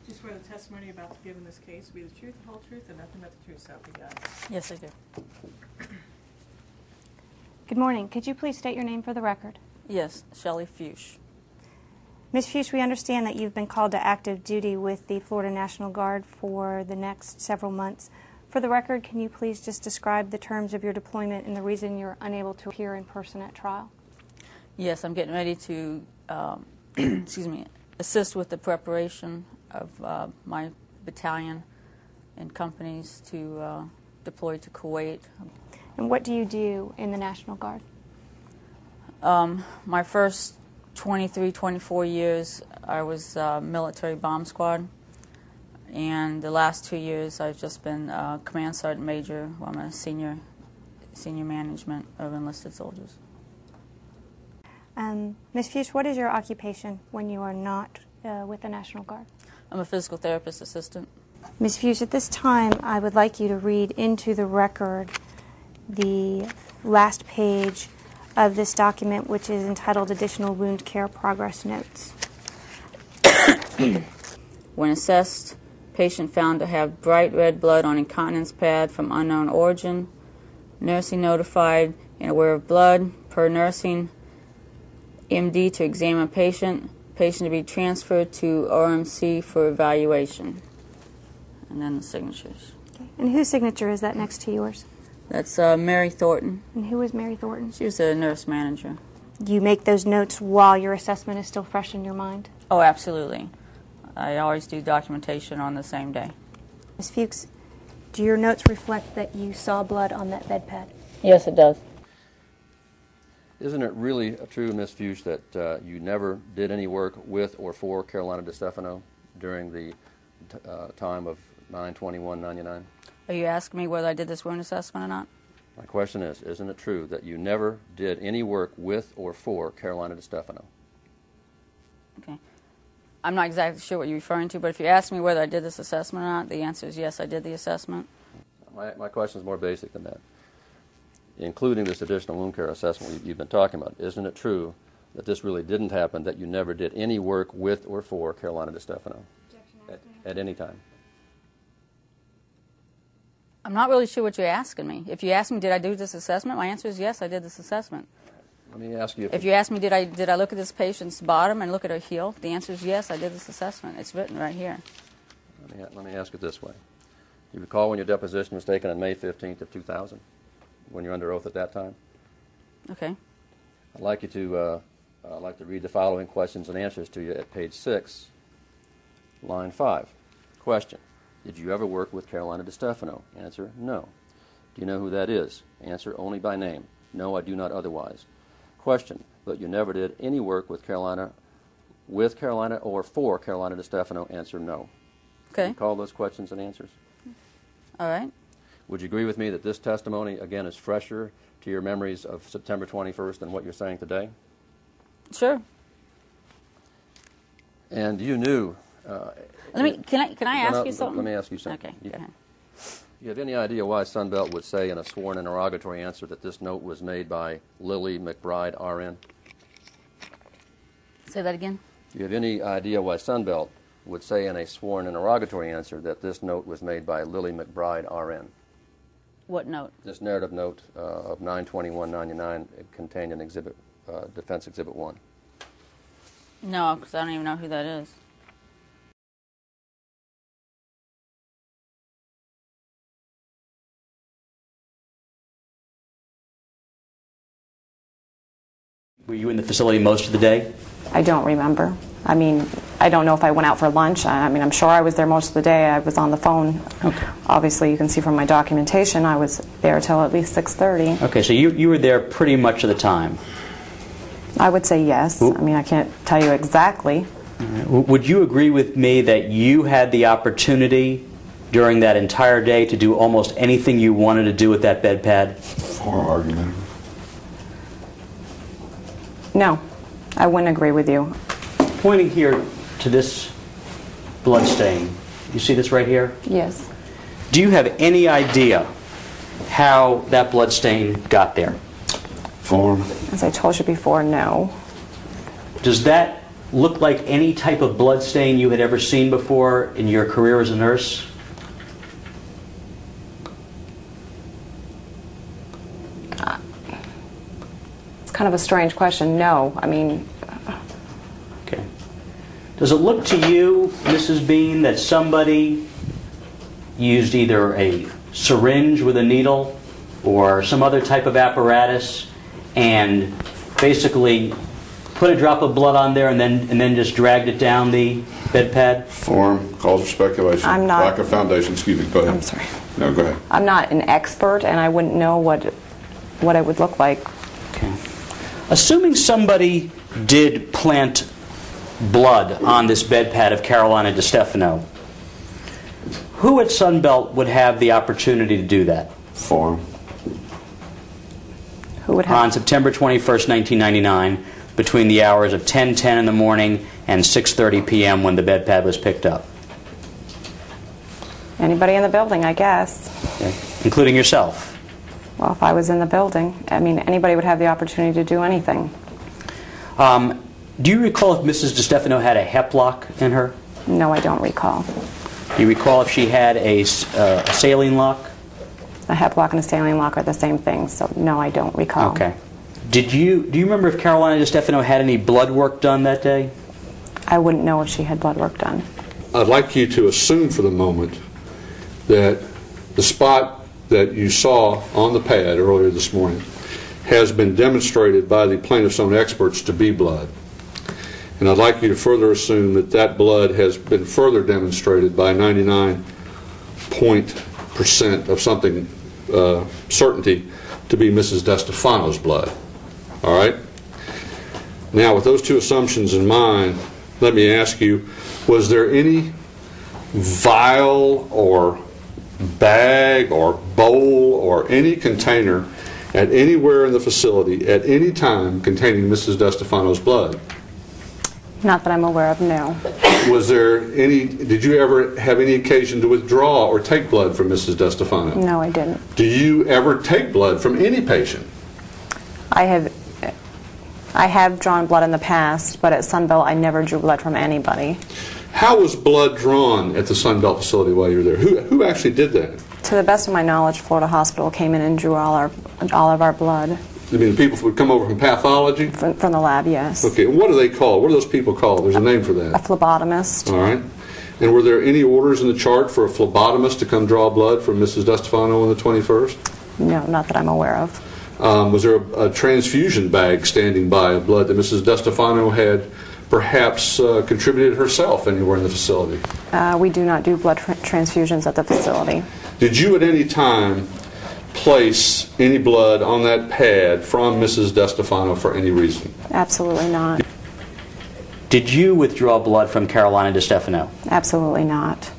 Do you swear the testimony you're about to give in this case will be the truth, the whole truth, and nothing but the truth, so help you God? Yes, I do. Good morning. Could you please state your name for the record? Yes, Shelley Fuchs. Ms. Fuchs, we understand that you've been called to active duty with the Florida National Guard for the next several months. For the record, can you please just describe the terms of your deployment and the reason you're unable to appear in person at trial? Yes, I'm getting ready to excuse me, assist with the preparation of my battalion and companies to deploy to Kuwait. And what do you do in the National Guard? My first 23, 24 years, I was military bomb squad, and the last 2 years I've just been command sergeant major. I'm a senior management of enlisted soldiers. Ms. Fuchs, what is your occupation when you are not with the National Guard? I'm a physical therapist assistant. Ms. Fuchs, at this time I would like you to read into the record the last page of this document, which is entitled Additional Wound Care Progress Notes. When assessed, patient found to have bright red blood on incontinence pad from unknown origin. Nursing notified and aware of blood. Per nursing, MD to examine patient. Patient to be transferred to OMC for evaluation. And then the signatures. Okay. And whose signature is that next to yours? That's Mary Thornton. And who is Mary Thornton? She was a nurse manager. Do you make those notes while your assessment is still fresh in your mind? Oh, absolutely. I always do documentation on the same day. Ms. Fuchs, do your notes reflect that you saw blood on that bed pad? Yes, it does. Isn't it really true, Ms. Fuchs, that you never did any work with or for Carolina DeStefano during the time of 9/21/99? Are you asking me whether I did this wound assessment or not? My question is, isn't it true that you never did any work with or for Carolina DeStefano? Okay. I'm not exactly sure what you're referring to, but if you ask me whether I did this assessment or not, the answer is yes, I did the assessment. My question is more basic than that. Including this additional wound care assessment you've been talking about, isn't it true that this really didn't happen, that you never did any work with or for Carolina DeStefano at any time? I'm not really sure what you're asking me. If you ask me, did I do this assessment, my answer is yes, I did this assessment. Let me ask you. If you ask me, did I look at this patient's bottom and look at her heel, the answer is yes, I did this assessment. It's written right here. Let me ask it this way. You recall when your deposition was taken on May 15th of 2000, when you're under oath at that time? Okay. I'd like to read the following questions and answers to you at page 6, line 5. Question. Did you ever work with Carolina DeStefano? Answer, no. Do you know who that is? Answer, only by name. No, I do not otherwise. Question, but you never did any work with Carolina or for Carolina DeStefano? Answer, no. Okay. Can you call those questions and answers? All right. Would you agree with me that this testimony, again, is fresher to your memories of September 21st than what you're saying today? Sure. And you knew... Can I ask you something? Let me ask you something. Okay, go ahead. You have any idea why Sunbelt would say in a sworn interrogatory answer that this note was made by Lily McBride, RN? Say that again? Do you have any idea why Sunbelt would say in a sworn interrogatory answer that this note was made by Lily McBride, RN? What note? This narrative note of 9/21/99 contained in Defense Exhibit 1. No, because I don't even know who that is. Were you in the facility most of the day? I don't remember. I mean, I don't know if I went out for lunch. I mean, I'm sure I was there most of the day. I was on the phone. Okay. Obviously, you can see from my documentation, I was there till at least 6:30. Okay, so you were there pretty much of the time. I would say yes. I mean, I can't tell you exactly. Would you agree with me that you had the opportunity during that entire day to do almost anything you wanted to do with that bed pad? For argument. No, I wouldn't agree with you. Pointing here to this blood stain, you see this right here? Yes. Do you have any idea how that blood stain got there? Form. As I told you before, no. Does that look like any type of blood stain you had ever seen before in your career as a nurse? It's kind of a strange question. No. I mean... Okay. Does it look to you, Mrs. Bean, that somebody used either a syringe with a needle or some other type of apparatus and basically put a drop of blood on there and then just dragged it down the bed pad? Form, cause for speculation. I'm not... Lack of foundation. Excuse me. Go ahead. I'm sorry. No, go ahead. I'm not an expert, and I wouldn't know what it would look like. Okay. Assuming somebody did plant blood on this bed pad of Carolina DiStefano, who at Sunbelt would have the opportunity to do that? Form. Who would have... On September 21st, 1999, between the hours of 10:10 in the morning and 6:30 p.m. when the bed pad was picked up? Anybody in the building, I guess. Okay. Including yourself? Well, if I was in the building, I mean, anybody would have the opportunity to do anything. Do you recall if Mrs. DiStefano had a hep lock in her? No, I don't recall. Do you recall if she had a saline lock? A hep lock and a saline lock are the same thing, so no, I don't recall. Okay. Do you remember if Carolina DiStefano had any blood work done that day? I wouldn't know if she had blood work done. I'd like you to assume for the moment that the spot that you saw on the pad earlier this morning has been demonstrated by the plaintiff's own experts to be blood. And I'd like you to further assume that that blood has been further demonstrated by 99% of something certainty to be Mrs. DiStefano's blood. All right? Now, with those two assumptions in mind, let me ask you, was there any vial or bag or bowl or any container at anywhere in the facility at any time containing Mrs. DiStefano's blood? Not that I'm aware of, no. Was there any, did you ever have any occasion to withdraw or take blood from Mrs. DiStefano? No, I didn't. Do you ever take blood from any patient? I have drawn blood in the past, but at Sunbelt I never drew blood from anybody. How was blood drawn at the Sunbelt facility while you were there? Who actually did that? To the best of my knowledge, Florida Hospital came in and drew all of our blood. I mean, people would come over from pathology? From the lab, yes. Okay, and what are they called? What are those people called? There's a name for A that. phlebotomist. All right. And were there any orders in the chart for a phlebotomist to come draw blood from Mrs. DiStefano on the 21st? No, not that I'm aware of. Was there a transfusion bag standing by of blood that Mrs. DiStefano had perhaps contributed herself anywhere in the facility? We do not do blood transfusions at the facility. Did you at any time place any blood on that pad from Mrs. DiStefano for any reason? Absolutely not. Did you withdraw blood from Carolina DiStefano? Absolutely not.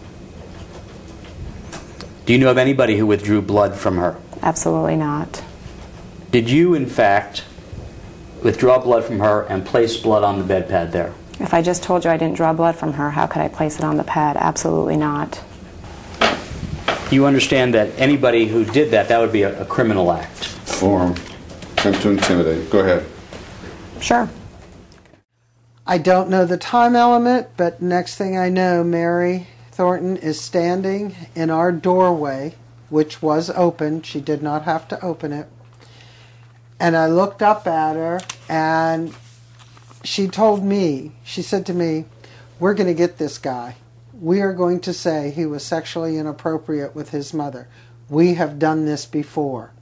Do you know of anybody who withdrew blood from her? Absolutely not. Did you, in fact, withdraw blood from her and place blood on the bed pad there? If I just told you I didn't draw blood from her, how could I place it on the pad? Absolutely not. You understand that anybody who did that, that would be a criminal act? Form. Attempt to intimidate. Go ahead. Sure. I don't know the time element, but next thing I know, Mary Thornton is standing in our doorway, which was open. She did not have to open it. And I looked up at her, and she told me, she said to me, "We're going to get this guy. We are going to say he was sexually inappropriate with his mother. We have done this before."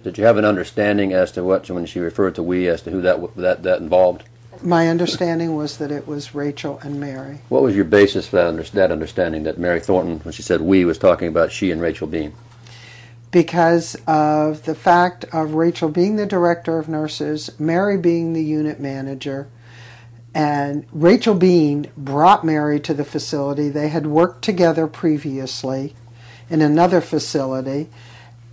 Did you have an understanding as to what, when she referred to we, as to who that involved? My understanding was that it was Rachel and Mary. What was your basis for that understanding that Mary Thornton, when she said we, was talking about she and Rachel Bean? Because of the fact of Rachel being the director of nurses, Mary being the unit manager, and Rachel Bean brought Mary to the facility. They had worked together previously in another facility,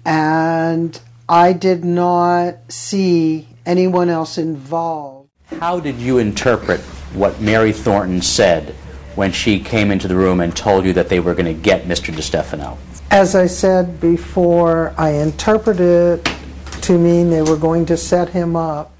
and I did not see anyone else involved. How did you interpret what Mary Thornton said when she came into the room and told you that they were going to get Mr. DiStefano? As I said before, I interpreted it to mean they were going to set him up